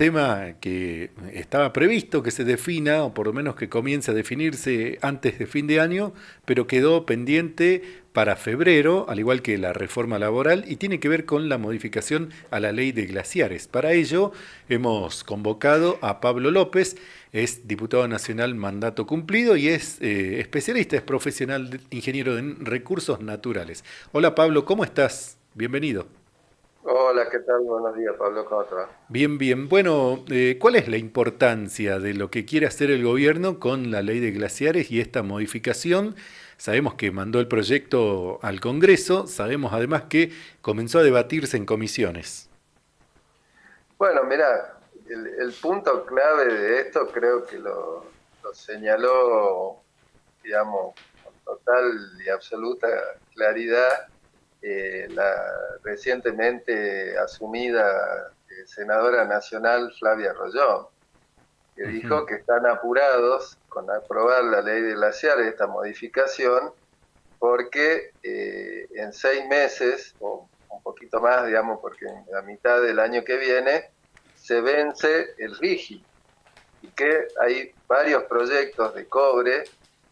Tema que estaba previsto que se defina, o por lo menos que comience a definirse antes de fin de año, pero quedó pendiente para febrero, al igual que la reforma laboral, y tiene que ver con la modificación a la ley de glaciares. Para ello hemos convocado a Pablo López, es diputado nacional mandato cumplido y es especialista, es profesional, ingeniero en recursos naturales. Hola Pablo, ¿cómo estás? Bienvenido. Hola, ¿qué tal? Buenos días, Pablo, ¿cómo te va? Bien, bien. Bueno, ¿cuál es la importancia de lo que quiere hacer el gobierno con la ley de glaciares y esta modificación? Sabemos que mandó el proyecto al Congreso, sabemos además que comenzó a debatirse en comisiones. Bueno, mira, el punto clave de esto creo que lo señaló, digamos, con total y absoluta claridad la recientemente asumida senadora nacional Flavia Rollón, que Ujú. dijo que están apurados con aprobar la ley de glaciares, esta modificación, porque en 6 meses, o un poquito más, digamos, porque en la mitad del año que viene, se vence el RIGI y que hay varios proyectos de cobre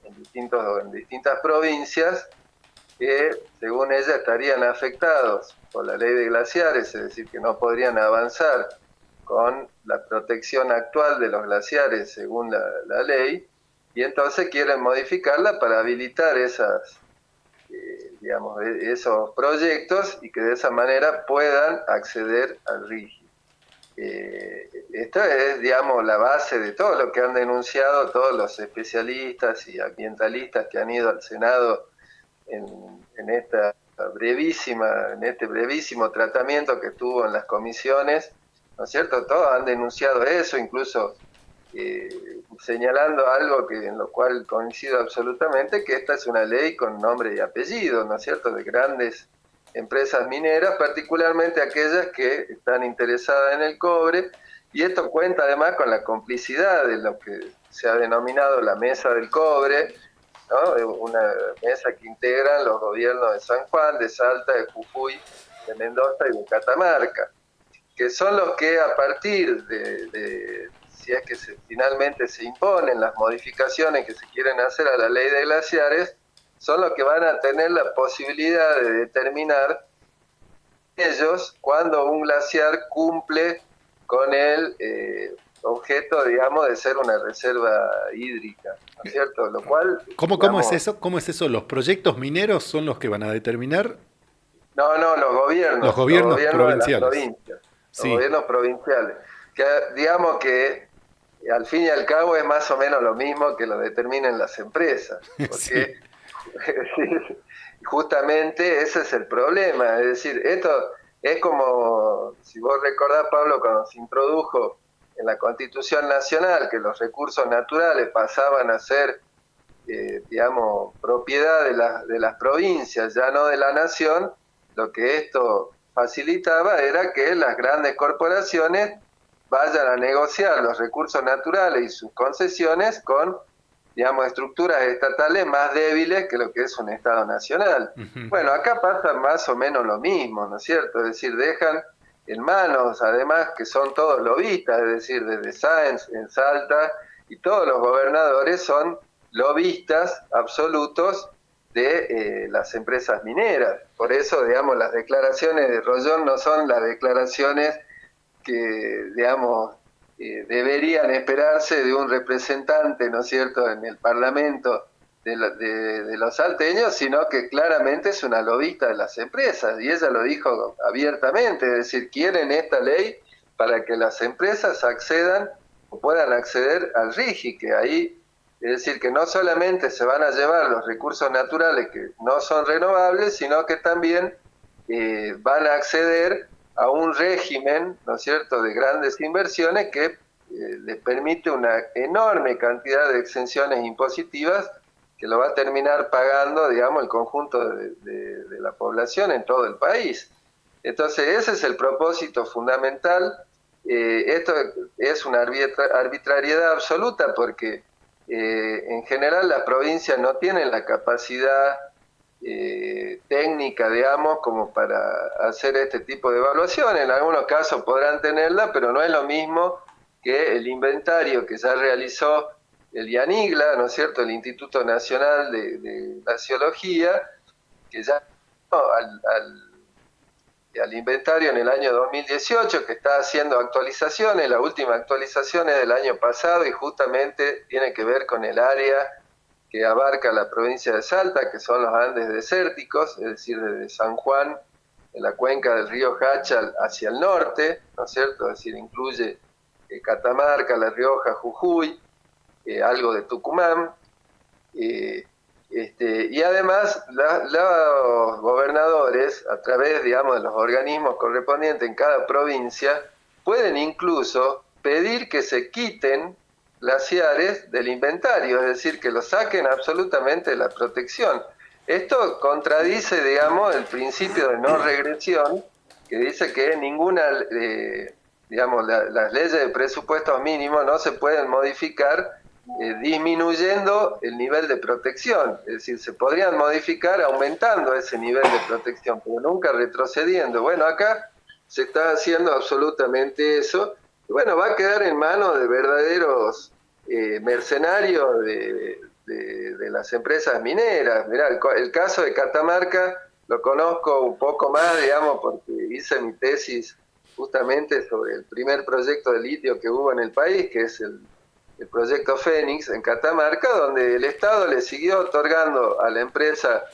en distintas provincias que, según ella, estarían afectados por la ley de glaciares, es decir, que no podrían avanzar con la protección actual de los glaciares según la ley, y entonces quieren modificarla para habilitar digamos, esos proyectos y que de esa manera puedan acceder al RIGI. Esto es, digamos, la base de todo lo que han denunciado todos los especialistas y ambientalistas que han ido al Senado en en este brevísimo tratamiento que tuvo en las comisiones, ¿no es cierto? Todos han denunciado eso, incluso señalando algo en lo cual coincido absolutamente, que esta es una ley con nombre y apellido, ¿no es cierto?, de grandes empresas mineras, particularmente aquellas que están interesadas en el cobre, y esto cuenta además con la complicidad de lo que se ha denominado la mesa del cobre, ¿no? Una mesa que integran los gobiernos de San Juan, de Salta, de Jujuy, de Mendoza y de Catamarca, que son los que a partir si es que finalmente se imponen las modificaciones que se quieren hacer a la ley de glaciares, son los que van a tener la posibilidad de determinar ellos cuando un glaciar cumple con el objeto, digamos, de ser una reserva hídrica, ¿no es cierto? Lo cual, ¿Cómo es digamos, eso? ¿Cómo es eso? ¿Los proyectos mineros son los que van a determinar no, no, los los gobiernos gobiernos de las provinciales? provincias, los Sí, gobiernos provinciales, que digamos que al fin y al cabo es más o menos lo mismo que lo determinen las empresas, porque sí. justamente ese es el problema, es decir, esto es como, si vos recordás, Pablo, cuando se introdujo en la Constitución Nacional que los recursos naturales pasaban a ser, digamos, propiedad de las provincias, ya no de la nación, lo que esto facilitaba era que las grandes corporaciones vayan a negociar los recursos naturales y sus concesiones con, digamos, estructuras estatales más débiles que lo que es un Estado nacional. Ujú. Bueno, acá pasa más o menos lo mismo, ¿no es cierto? Es decir, dejan en manos, además, que son todos lobistas, es decir, desde Sáenz en Salta, y todos los gobernadores son lobistas absolutos de las empresas mineras. Por eso, digamos, las declaraciones de Rollón no son las declaraciones que, digamos, deberían esperarse de un representante, ¿no es cierto?, en el Parlamento de los salteños, sino que claramente es una lobista de las empresas, y ella lo dijo abiertamente, es decir, quieren esta ley para que las empresas accedan o puedan acceder al RIGI, que ahí, es decir, que no solamente se van a llevar los recursos naturales que no son renovables, sino que también van a acceder a un régimen, ¿no es cierto?, de grandes inversiones que les permite una enorme cantidad de exenciones impositivas que lo va a terminar pagando, digamos, el conjunto de la población en todo el país. Entonces, ese es el propósito fundamental. Esto es una arbitrariedad absoluta porque en general las provincias no tienen la capacidad técnica, digamos, como para hacer este tipo de evaluación. En algunos casos podrán tenerla, pero no es lo mismo que el inventario que ya realizó el IANIGLA, ¿no es cierto?, el Instituto Nacional de Glaciología, que ya al inventario en el año 2018, que está haciendo actualizaciones. La última actualización es del año pasado y justamente tiene que ver con el área que abarca la provincia de Salta, que son los Andes desérticos, es decir, desde San Juan, en la cuenca del río Hacha hacia el norte, ¿no es cierto? Es decir, incluye Catamarca, La Rioja, Jujuy, algo de Tucumán, y además los gobernadores, a través, digamos, de los organismos correspondientes en cada provincia, pueden incluso pedir que se quiten glaciares del inventario, es decir, que los saquen absolutamente de la protección. Esto contradice, digamos, el principio de no regresión, que dice que ninguna, digamos, las leyes de presupuestos mínimos no se pueden modificar disminuyendo el nivel de protección. Es decir, se podrían modificar aumentando ese nivel de protección, pero nunca retrocediendo. Bueno, acá se está haciendo absolutamente eso. Y bueno, va a quedar en manos de verdaderos mercenarios de las empresas mineras. Mirá, el caso de Catamarca lo conozco un poco más, digamos, porque hice mi tesis justamente sobre el primer proyecto de litio que hubo en el país, que es el proyecto Fénix en Catamarca, donde el Estado le siguió otorgando a la empresa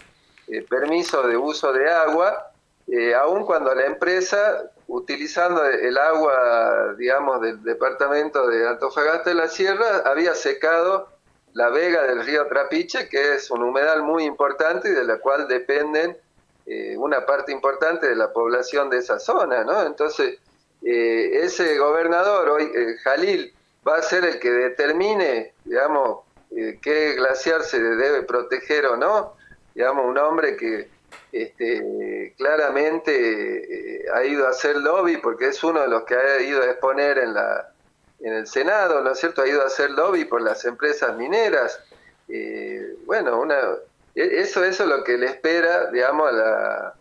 permiso de uso de agua, aun cuando la empresa, utilizando el agua, digamos, del departamento de Antofagasta de la Sierra, había secado la vega del río Trapiche, que es un humedal muy importante y de la cual dependen una parte importante de la población de esa zona, ¿no? Entonces, ese gobernador, hoy, Jalil, va a ser el que determine, digamos, qué glaciar se debe proteger o no. Digamos, un hombre que claramente ha ido a hacer lobby, porque es uno de los que ha ido a exponer en el Senado, ¿no es cierto? Ha ido a hacer lobby por las empresas mineras. Bueno, eso es lo que le espera, digamos, a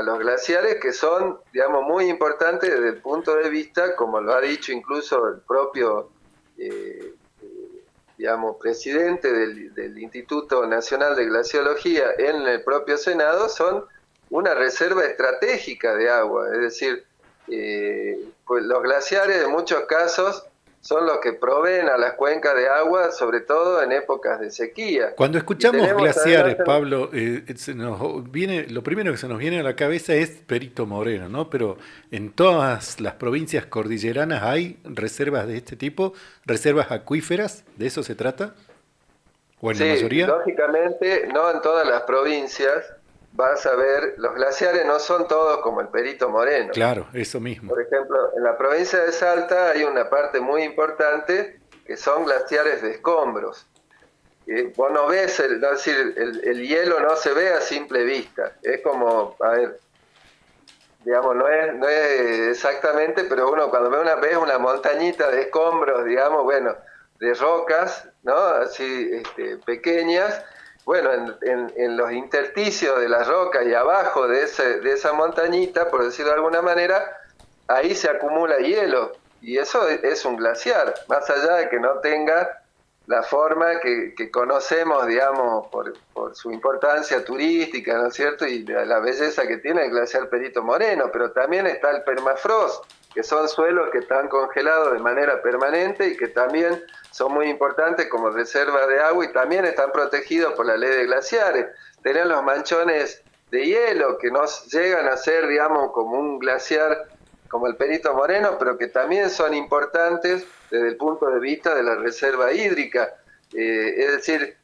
los glaciares, que son, digamos, muy importantes desde el punto de vista, como lo ha dicho incluso el propio, digamos, presidente del Instituto Nacional de Glaciología en el propio Senado, son una reserva estratégica de agua. Es decir, pues los glaciares en muchos casos son los que proveen a las cuencas de agua, sobre todo en épocas de sequía. Cuando escuchamos glaciares, Pablo, lo primero que se nos viene a la cabeza es Perito Moreno, ¿no? Pero en todas las provincias cordilleranas hay reservas de este tipo, reservas acuíferas, ¿de eso se trata? ¿O en la mayoría? Lógicamente, no en todas las provincias vas a ver, los glaciares no son todos como el Perito Moreno. Claro, eso mismo. Por ejemplo, en la provincia de Salta hay una parte muy importante que son glaciares de escombros. Vos no ves, es decir, el hielo no se ve a simple vista. Es como, a ver, digamos, no es exactamente, pero uno cuando ve una montañita de escombros, digamos, bueno, de rocas, ¿no? Así pequeñas. Bueno, en los intersticios de las rocas y abajo de esa montañita, por decirlo de alguna manera, ahí se acumula hielo. Y eso es un glaciar, más allá de que no tenga la forma que conocemos, digamos, por su importancia turística, ¿no es cierto? Y la belleza que tiene el glaciar Perito Moreno, pero también está el permafrost, que son suelos que están congelados de manera permanente y que también son muy importantes como reserva de agua y también están protegidos por la ley de glaciares. Tenés los manchones de hielo que no llegan a ser, digamos, como un glaciar como el Perito Moreno, pero que también son importantes desde el punto de vista de la reserva hídrica. Es decir,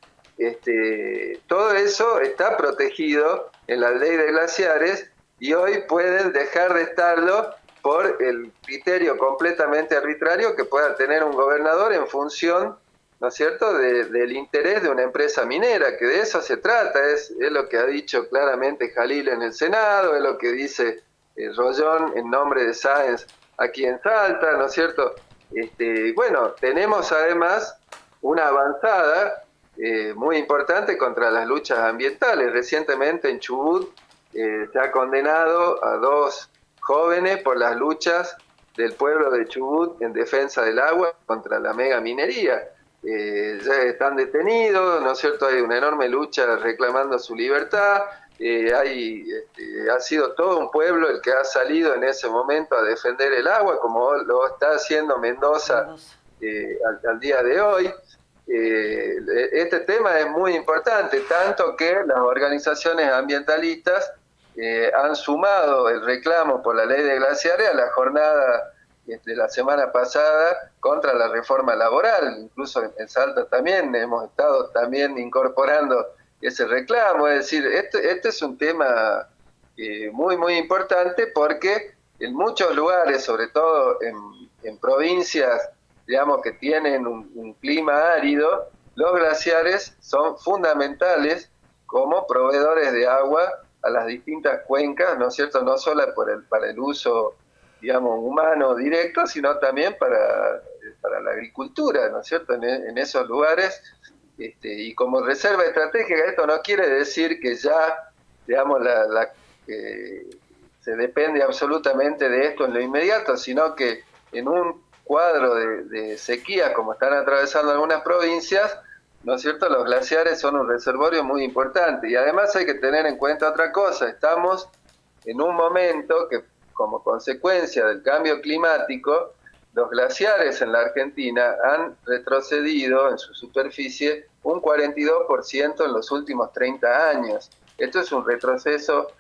todo eso está protegido en la ley de glaciares y hoy pueden dejar de estarlo por el criterio completamente arbitrario que pueda tener un gobernador en función, ¿no es cierto?, del interés de una empresa minera, que de eso se trata, es lo que ha dicho claramente Jalil en el Senado, es lo que dice Rollón en nombre de Sáenz aquí en Salta, ¿no es cierto? Bueno, tenemos además una avanzada muy importante contra las luchas ambientales. Recientemente en Chubut se ha condenado a 2 jóvenes por las luchas del pueblo de Chubut en defensa del agua contra la mega minería. Ya están detenidos, ¿no es cierto? Hay una enorme lucha reclamando su libertad. Ha sido todo un pueblo el que ha salido en ese momento a defender el agua, como lo está haciendo Mendoza al día de hoy. Este tema es muy importante, tanto que las organizaciones ambientalistas han sumado el reclamo por la ley de glaciares a la jornada de la semana pasada contra la reforma laboral. Incluso en Salta también hemos estado también incorporando ese reclamo. Es decir, este es un tema muy, muy importante porque en muchos lugares, sobre todo en provincias, digamos, que tienen un clima árido, los glaciares son fundamentales como proveedores de agua a las distintas cuencas, ¿no es cierto? No solo para el uso, digamos, humano directo, sino también para la agricultura, ¿no es cierto? En esos lugares, y como reserva estratégica, esto no quiere decir que ya, digamos, se depende absolutamente de esto en lo inmediato, sino que en un cuadro de sequía, como están atravesando algunas provincias, ¿no es cierto? Los glaciares son un reservorio muy importante. Y además hay que tener en cuenta otra cosa, estamos en un momento que, como consecuencia del cambio climático, los glaciares en la Argentina han retrocedido en su superficie un 42% en los últimos 30 años. Esto es un retroceso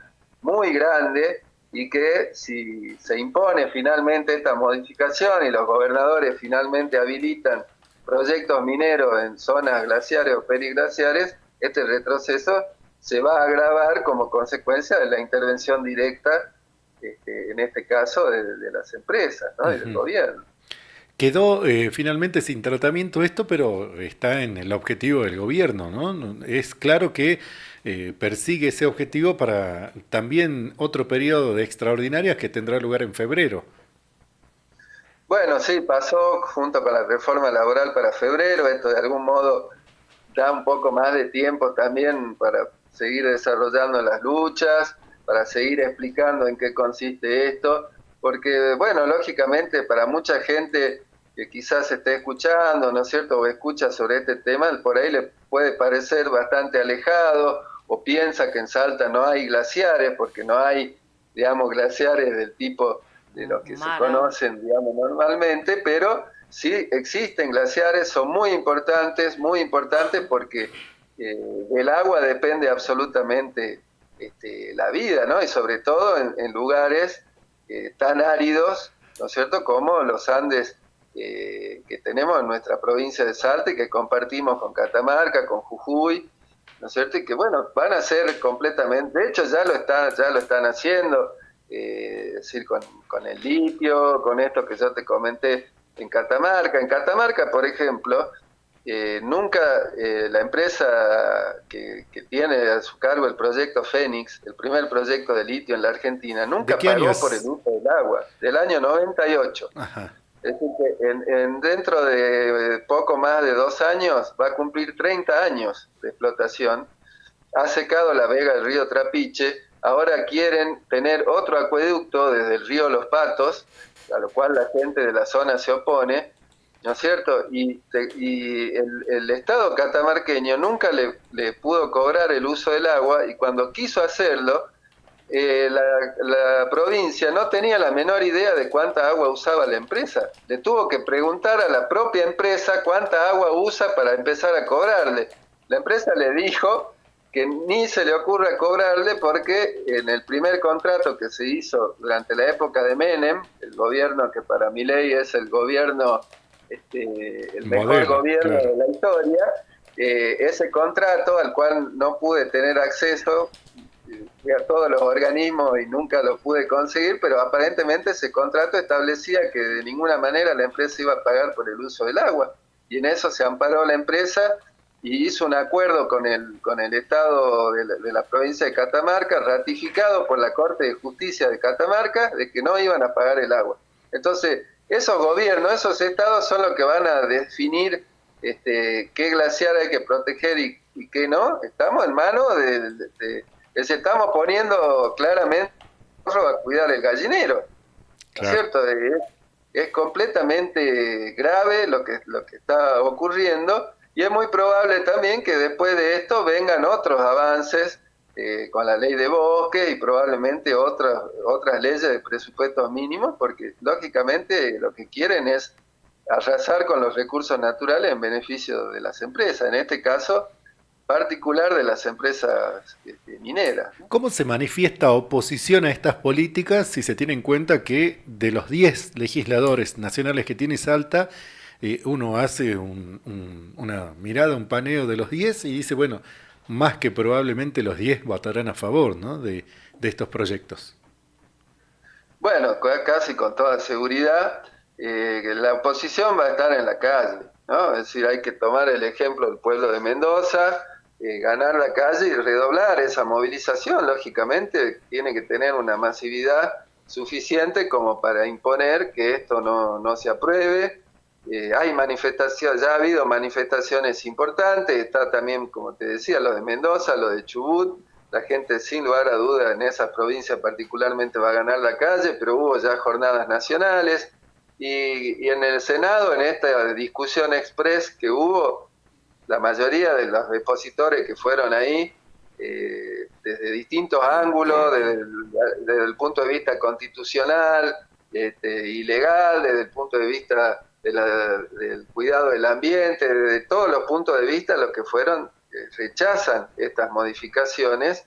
muy grande y que si se impone finalmente esta modificación y los gobernadores finalmente habilitan proyectos mineros en zonas glaciares o periglaciares, este retroceso se va a agravar como consecuencia de la intervención directa, en este caso, de las empresas, ¿no? Y del gobierno. Quedó finalmente sin tratamiento esto, pero está en el objetivo del gobierno, ¿no? Es claro que persigue ese objetivo para también otro periodo de extraordinarias que tendrá lugar en febrero. Bueno, sí, pasó junto con la reforma laboral para febrero. Esto de algún modo da un poco más de tiempo también para seguir desarrollando las luchas, para seguir explicando en qué consiste esto, porque, bueno, lógicamente para mucha gente que quizás esté escuchando, ¿no es cierto?, o escucha sobre este tema, por ahí le puede parecer bastante alejado, o piensa que en Salta no hay glaciares, porque no hay, digamos, glaciares del tipo de los que se conocen, digamos, normalmente, pero sí existen glaciares, son muy importantes porque del agua depende absolutamente la vida, ¿no? Y sobre todo en lugares tan áridos, ¿no es cierto?, como los Andes que tenemos en nuestra provincia de Salta y que compartimos con Catamarca, con Jujuy, ¿no es cierto? Y que, bueno, van a ser completamente, de hecho ya lo están haciendo, es decir, con el litio, con esto que yo te comenté en Catamarca. En Catamarca, por ejemplo, nunca la empresa que tiene a su cargo el proyecto Fénix, el primer proyecto de litio en la Argentina, ¿De nunca qué año pagó por el es? uso del agua, del año 98. Ajá. Es decir, que dentro de poco más de 2 años va a cumplir 30 años de explotación. Ha secado la vega del río Trapiche, ahora quieren tener otro acueducto desde el río Los Patos, a lo cual la gente de la zona se opone, ¿no es cierto? Y el Estado catamarqueño nunca le pudo cobrar el uso del agua, y cuando quiso hacerlo, la provincia no tenía la menor idea de cuánta agua usaba la empresa. Le tuvo que preguntar a la propia empresa cuánta agua usa para empezar a cobrarle. La empresa le dijo que ni se le ocurra cobrarle porque en el primer contrato que se hizo durante la época de Menem, el gobierno que para Milei es el gobierno, el mejor Modelo, gobierno claro. de la historia, ese contrato al cual no pude tener acceso, fui a todos los organismos y nunca lo pude conseguir, pero aparentemente ese contrato establecía que de ninguna manera la empresa iba a pagar por el uso del agua. Y en eso se amparó la empresa y hizo un acuerdo con el Estado de la provincia de Catamarca, ratificado por la Corte de Justicia de Catamarca, de que no iban a pagar el agua. Entonces, esos gobiernos, esos estados son los que van a definir qué glaciar hay que proteger y qué no. Estamos en manos estamos poniendo claramente a cuidar el gallinero, ¿no es Claro. cierto? Es completamente grave lo que está ocurriendo y es muy probable también que después de esto vengan otros avances con la ley de bosque y probablemente otras leyes de presupuestos mínimos, porque lógicamente lo que quieren es arrasar con los recursos naturales en beneficio de las empresas, en este caso particular de las empresas mineras, ¿no? ¿Cómo se manifiesta oposición a estas políticas si se tiene en cuenta que de los 10 legisladores nacionales que tiene Salta, uno hace una mirada, un paneo de los 10 y dice, bueno, más que probablemente los 10 votarán a favor, ¿no?, de estos proyectos? Bueno, casi con toda seguridad, la oposición va a estar en la calle, ¿no? Es decir, hay que tomar el ejemplo del pueblo de Mendoza, ganar la calle y redoblar esa movilización. Lógicamente, tiene que tener una masividad suficiente como para imponer que esto no se apruebe. Hay manifestaciones, ya ha habido manifestaciones importantes, está también, como te decía, lo de Mendoza, lo de Chubut. La gente sin lugar a duda en esas provincias particularmente va a ganar la calle, pero hubo ya jornadas nacionales y en el Senado, en esta discusión express que hubo, la mayoría de los expositores que fueron ahí, desde distintos ángulos, desde el punto de vista constitucional, y legal, desde el punto de vista del cuidado del ambiente, desde todos los puntos de vista, los que fueron rechazan estas modificaciones,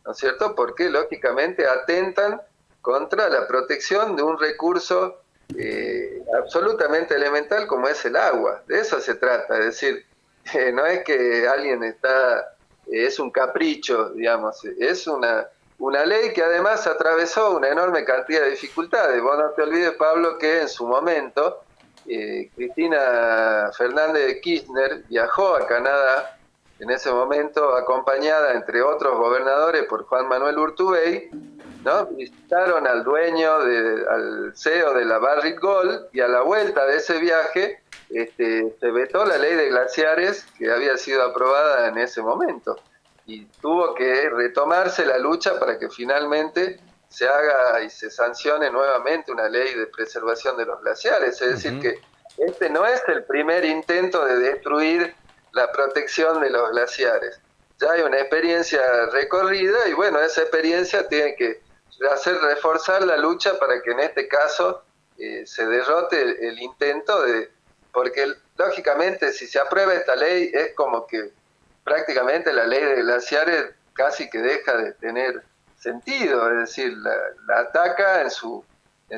¿no es cierto? Porque lógicamente atentan contra la protección de un recurso absolutamente elemental como es el agua. De eso se trata, es decir, no es que alguien es un capricho, digamos, es una ley que además atravesó una enorme cantidad de dificultades. Vos no te olvides, Pablo, que en su momento Cristina Fernández de Kirchner viajó a Canadá en ese momento acompañada, entre otros gobernadores, por Juan Manuel Urtubey, ¿no? Visitaron al dueño, al CEO de la Barrick Gold, y a la vuelta de ese viaje se vetó la ley de glaciares que había sido aprobada en ese momento. Y tuvo que retomarse la lucha para que finalmente se haga y se sancione nuevamente una ley de preservación de los glaciares. Es decir, Ujú. que este no es el primer intento de destruir la protección de los glaciares. Ya hay una experiencia recorrida y bueno, esa experiencia tiene que hacer reforzar la lucha para que en este caso se derrote el intento porque lógicamente si se aprueba esta ley es como que prácticamente la ley de glaciares casi que deja de tener sentido, es decir, la ataca en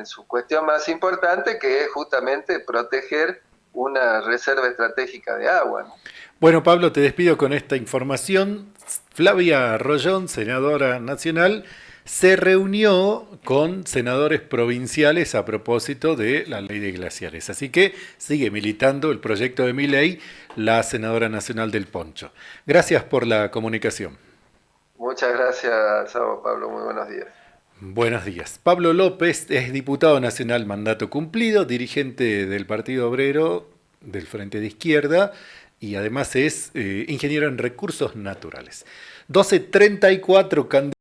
su cuestión más importante, que es justamente proteger una reserva estratégica de agua, ¿no? Bueno, Pablo, te despido con esta información. Flavia Rollón, senadora nacional, se reunió con senadores provinciales a propósito de la ley de glaciares. Así que sigue militando el proyecto de mi ley la senadora nacional del Poncho. Gracias por la comunicación. Muchas gracias, Pablo. Muy buenos días. Buenos días. Pablo López es diputado nacional mandato cumplido, dirigente del Partido Obrero del Frente de Izquierda y además es ingeniero en recursos naturales. 12:34